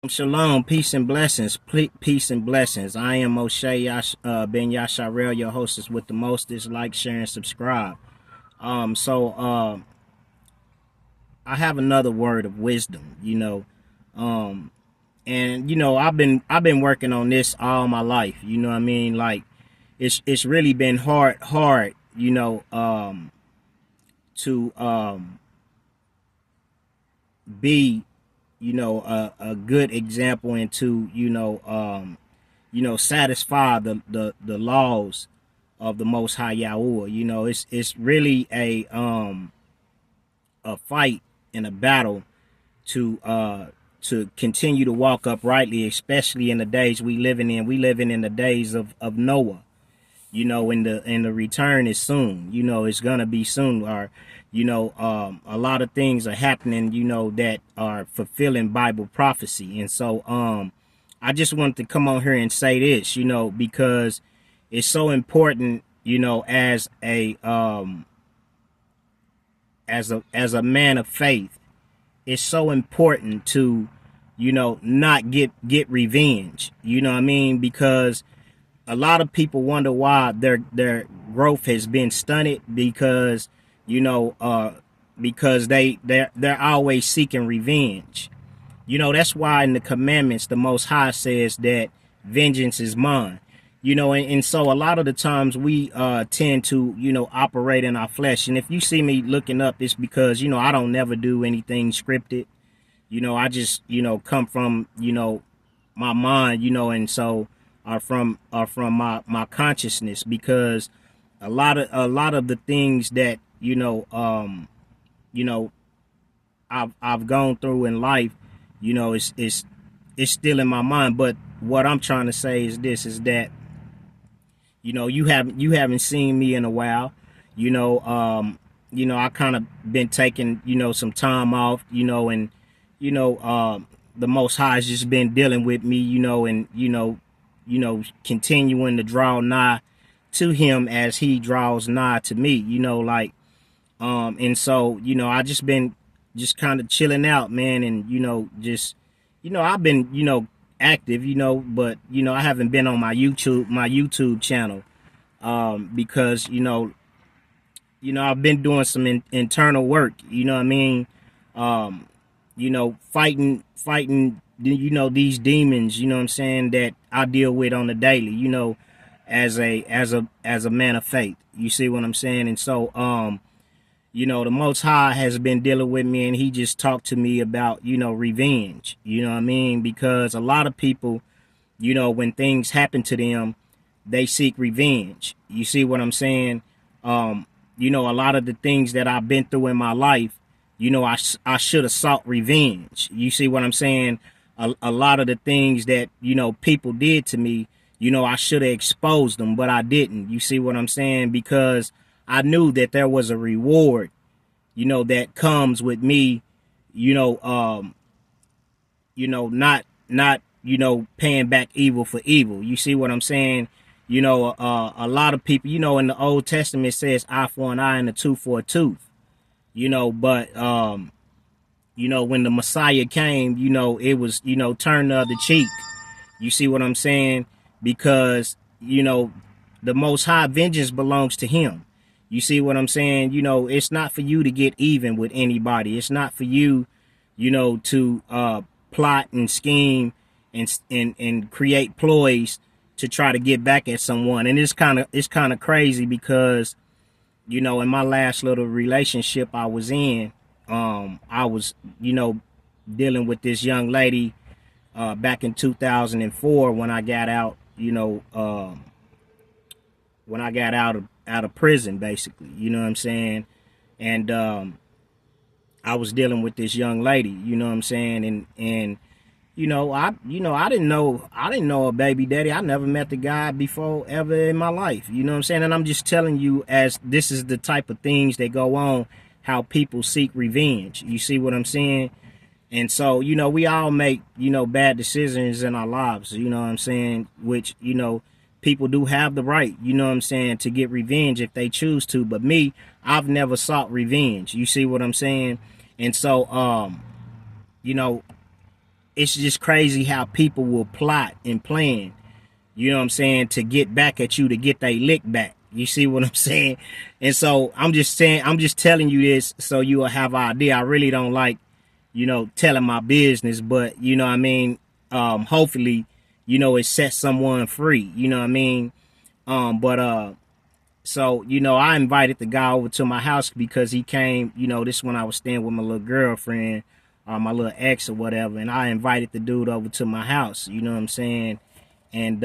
Shalom, peace and blessings, peace and blessings. I am Moshe Ben Yasharel, your hostess with the mostest. Like, share, and subscribe. So I have another word of wisdom. Um, and I've been working on this all my life. You know what I mean? Like, it's really been hard. To be a good example and to satisfy the laws of the Most High Yahweh. It's really a fight and a battle to continue to walk uprightly, especially in the days we living in. We living in the days of Noah. And the return is soon. It's gonna be soon. Or a lot of things are happening, that are fulfilling Bible prophecy. And so I just wanted to come on here and say this, because it's so important, as a man of faith. It's so important to not get revenge. You know what I mean? Because a lot of people wonder why their growth has been stunted, because they're always seeking revenge. That's why in the commandments the Most High says that vengeance is mine. And so a lot of the times we tend to operate in our flesh. And if you see me looking up, it's because I don't never do anything scripted. I just come from my mind, and so are from my consciousness, because a lot of the things that you know I've gone through in life, it's still in my mind. But what I'm trying to say is this: is that you haven't seen me in a while. I kind of been taking some time off, and the Most High has just been dealing with me, and continuing to draw nigh to Him as He draws nigh to me. And so I just been just kind of chilling out, man, and just I've been active, but I haven't been on my YouTube channel, because I've been doing some internal work. You know what I mean? Fighting these demons. You know what I'm saying, that I deal with on the daily. As a man of faith. You see what I'm saying? And so the Most High has been dealing with me, and He just talked to me about revenge. You know what I mean? Because a lot of people, when things happen to them, they seek revenge. You see what I'm saying? A lot of the things that I've been through in my life, I should have sought revenge. You see what I'm saying? A lot of the things that people did to me, I should have exposed them, but I didn't. You see what I'm saying? Because I knew that there was a reward, that comes with me, not paying back evil for evil. You see what I'm saying? A lot of people, in the Old Testament, it says eye for an eye and a tooth for a tooth. But when the Messiah came, it was turn the other cheek. You see what I'm saying? Because the Most High, vengeance belongs to Him. You see what I'm saying? It's not for you to get even with anybody. It's not for you, to plot and scheme and create ploys to try to get back at someone. And it's kind of crazy, because in my last little relationship I was in, I was dealing with this young lady back in 2004 when I got out. When I got out of prison, basically. You know what I'm saying? And I was dealing with this young lady. You know what I'm saying? And I didn't know a baby daddy. I never met the guy before ever in my life. You know what I'm saying? And I'm just telling you, as this is the type of things that go on, how people seek revenge. You see what I'm saying? And so, we all make, bad decisions in our lives, you know what I'm saying? Which, people do have the right, you know what I'm saying, to get revenge if they choose to. But me, I've never sought revenge. You see what I'm saying? And so, it's just crazy how people will plot and plan, you know what I'm saying, to get back at you, to get they lick back. You see what I'm saying? And so I'm just telling you this so you will have an idea. I really don't like, telling my business, but you know what I mean, hopefully, it sets someone free, you know what I mean? But so, I invited the guy over to my house because he came, this when I was staying with my little girlfriend or my little ex or whatever, and I invited the dude over to my house, you know what I'm saying? And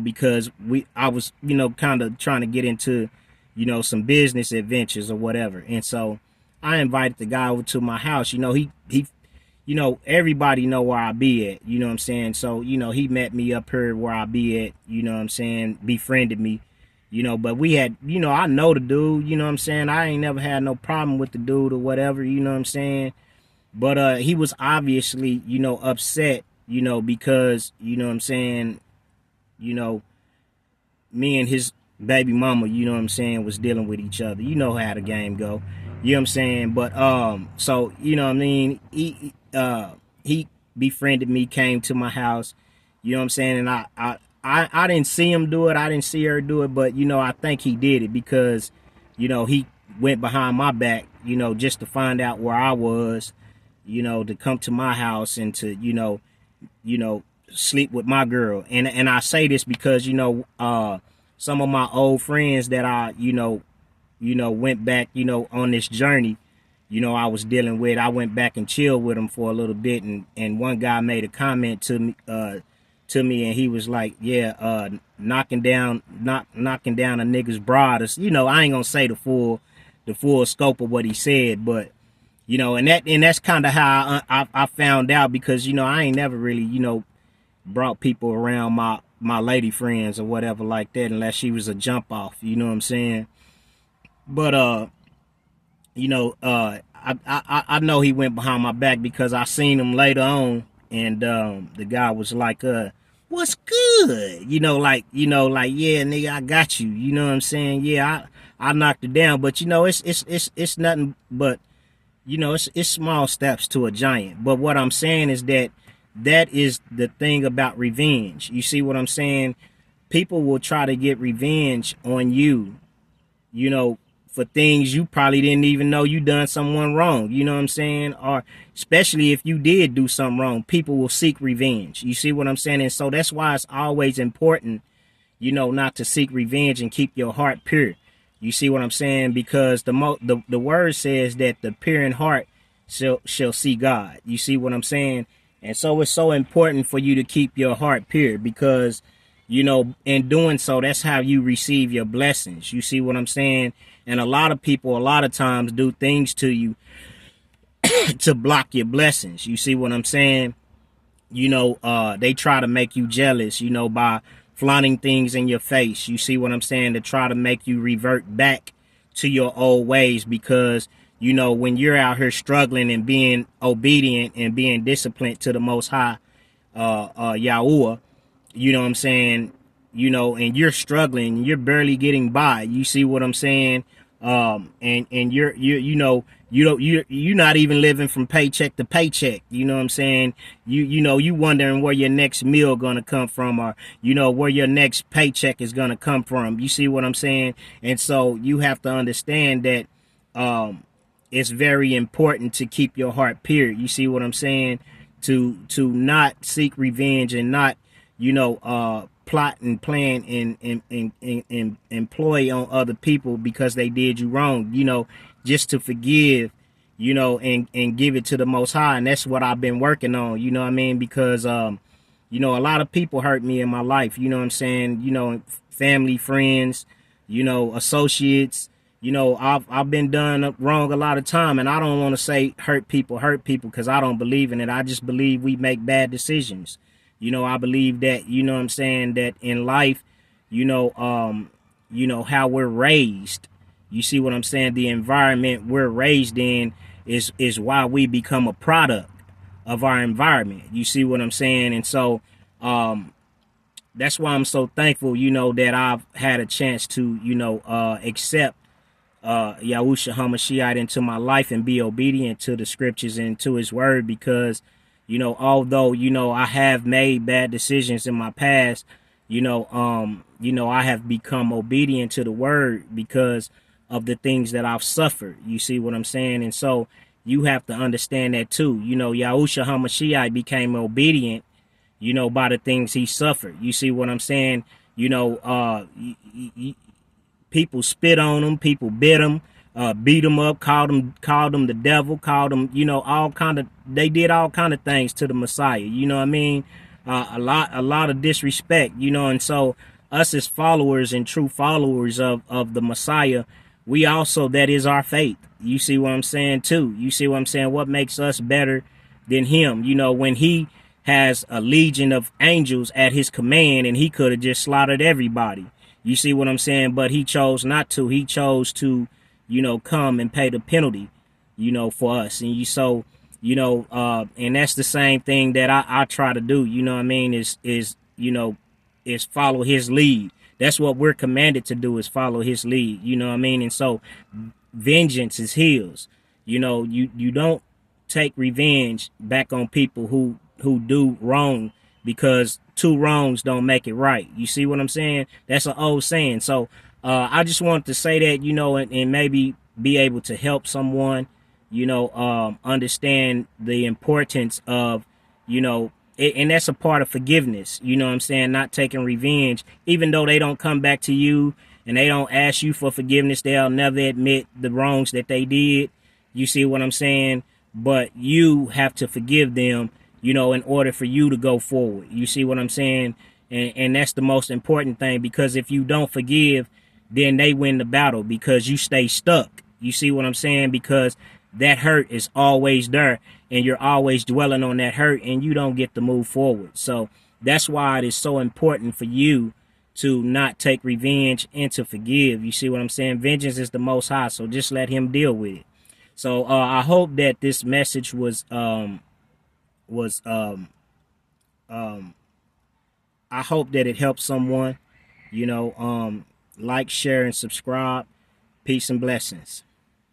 because I was, kind of trying to get into, some business adventures or whatever. And so I invited the guy over to my house. He everybody know where I be at, you know what I'm saying? So, he met me up here where I be at, you know what I'm saying, befriended me, but we had, I know the dude, you know what I'm saying? I ain't never had no problem with the dude or whatever, you know what I'm saying? But he was obviously, upset, because, you know what I'm saying, me and his baby mama, you know what I'm saying, was dealing with each other. You know how the game go. You know what I'm saying? But so, you know what I mean, he befriended me, came to my house, you know what I'm saying, and I didn't see him do it, I didn't see her do it, but I think he did it because, he went behind my back, just to find out where I was, to come to my house and to, sleep with my girl. And I say this because, some of my old friends that I, went back, on this journey, I was dealing with, I went back and chilled with them for a little bit, and one guy made a comment to me, and he was like, yeah, knocking down a nigga's broad. I ain't gonna say the full scope of what he said, but and that's kind of how I found out, because I ain't never really brought people around my lady friends or whatever like that unless she was a jump off, you know what I'm saying? But I know he went behind my back because I seen him later on, and the guy was like, what's good? Like, yeah, nigga, I got you. You know what I'm saying? Yeah, I knocked it down, but it's nothing but, it's small steps to a giant. But what I'm saying is that is the thing about revenge. You see what I'm saying? People will try to get revenge on you, for things you probably didn't even know you done someone wrong. You know what I'm saying? Or especially if you did do something wrong, people will seek revenge. You see what I'm saying? And so that's why it's always important, not to seek revenge and keep your heart pure. You see what I'm saying? Because the word says that the pure in heart shall see God. You see what I'm saying? And so it's so important for you to keep your heart pure, because, in doing so, that's how you receive your blessings. You see what I'm saying? And a lot of people, a lot of times, do things to you to block your blessings. You see what I'm saying? They try to make you jealous, by flaunting things in your face. You see what I'm saying? To try to make you revert back to your old ways, because when you're out here struggling and being obedient and being disciplined to the Most High, Yahuwah, you know what I'm saying, and you're struggling, you're barely getting by. You see what I'm saying? And you're not even living from paycheck to paycheck. You know what I'm saying? You wondering where your next meal gonna come from, or where your next paycheck is gonna come from. You see what I'm saying? And so you have to understand that it's very important to keep your heart pure. You see what I'm saying? To not seek revenge and not plot and plan and employ on other people because they did you wrong, just to forgive, and give it to the Most High. And that's what I've been working on, you know what I mean? Because, a lot of people hurt me in my life, you know what I'm saying? Family, friends, associates, I've been done wrong a lot of time, and I don't want to say hurt people, because I don't believe in it. I just believe we make bad decisions. I believe that, what I'm saying, that in life, how we're raised, you see what I'm saying? The environment we're raised in is why we become a product of our environment. You see what I'm saying? And so, that's why I'm so thankful, that I've had a chance to, accept Yahushua HaMashiach into my life and be obedient to the scriptures and to his word, because Although, I have made bad decisions in my past, I have become obedient to the word because of the things that I've suffered. You see what I'm saying? And so you have to understand that too. Yahushua HaMashiach became obedient, by the things he suffered. You see what I'm saying? People spit on him, people bit him, beat him up, called him the devil, called him, they did all kind of things to the Messiah. You know what I mean? A lot of disrespect, and so us as followers and true followers of the Messiah, we also, that is our faith. You see what I'm saying too? You see what I'm saying? What makes us better than him? When he has a legion of angels at his command and he could have just slaughtered everybody. You see what I'm saying? But he chose not to. He chose to, come and pay the penalty, for us. And and that's the same thing that I try to do, you know what I mean, is follow his lead. That's what we're commanded to do, is follow his lead, you know what I mean? And so vengeance is his. You don't take revenge back on people who do wrong, because two wrongs don't make it right. You see what I'm saying? That's an old saying. So I just wanted to say that, and maybe be able to help someone, understand the importance of, and that's a part of forgiveness. You know what I'm saying? Not taking revenge, even though they don't come back to you and they don't ask you for forgiveness. They'll never admit the wrongs that they did. You see what I'm saying? But you have to forgive them, in order for you to go forward. You see what I'm saying? And that's the most important thing, because if you don't forgive, then they win the battle because you stay stuck. You see what I'm saying? Because that hurt is always there and you're always dwelling on that hurt and you don't get to move forward. So that's why it is so important for you to not take revenge and to forgive. You see what I'm saying? Vengeance is the Most High, so just let him deal with it. So I hope that this message I hope that it helps someone. Like, share, and subscribe. Peace and blessings.